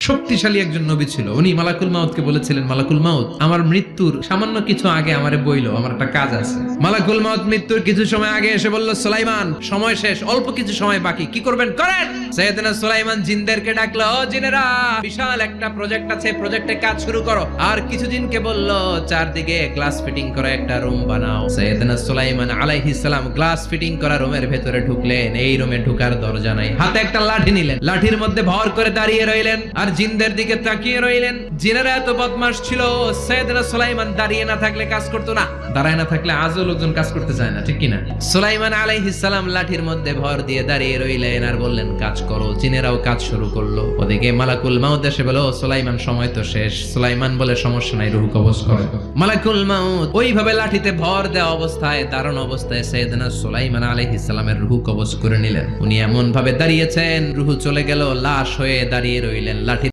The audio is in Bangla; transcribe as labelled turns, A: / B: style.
A: শক্তিশালী একজন নবী ছিল। উনি মালাকুল মাউতকে বলেছিলেন, মালাকুল মাউত, আমার মৃত্যুর সামান্য কিছু আগে আমারে বইলো, আমার একটা কাজ আছে। মালাকুল মাউত মৃত্যুর কিছু সময় আগে এসে বলল, সুলাইমান, সময় শেষ, অল্প কিছু সময় বাকি, কি করবেন করেন। সাইয়েদনা সুলাইমান জিনদেরকে ডাকলো, ও জিনেরা, বিশাল একটা প্রজেক্ট আছে, প্রজেক্টে কাজ শুরু করো। আর কিছু জিনকে বলল, চারদিকে গ্লাস ফিটিং করা একটা রুম বানাও। সাইয়েদনা সুলাইমান আলাইহিস সালাম গ্লাস ফিটিং করা রুমের ভেতরে ঢুকলেন। এই রুমে ঢুকার দরজা নাই, হাতে একটা লাঠি নিলেন, লাঠির মধ্যে ভর করে দাঁড়িয়ে রইলেন আর জিনদের দিকে তাকিয়ে রইলেন। জিনেরা এত বদমাশ ছিল, সাইয়েদনা সুলাইমান দাঁড়িয়ে না থাকলে কাজ করতো না, দাঁড়ায় না থাকলে আজও লোকজন কাজ করতে চায় না, ঠিক কিনা? সুলাইমান আলাইহিস সালাম লাঠির মধ্যে ভর দিয়ে দাঁড়িয়ে রইলেন আর বললেন, কাজ করো। জিনেরাও কাজ শুরু করলো। ওদিকে মালাকুল মাউত এসে বলল, সুলাইমান, সময় তো শেষ। সুলাইমান বলে, সমস্যা নাই, রূহ কবজ করো। মালাকুল মাউত ওইভাবে লাঠিতে ভর দেওয়া অবস্থায়, দারুণ অবস্থায় সাইয়েদনা সুলাইমান আলাইহিস সালামের রূহ কবজ করে নিলেন। উনি এমন ভাবে দাঁড়িয়েছেন, রূহ চলে গেল, লাশ হয়ে দাঁড়িয়ে রইলেন। লাঠি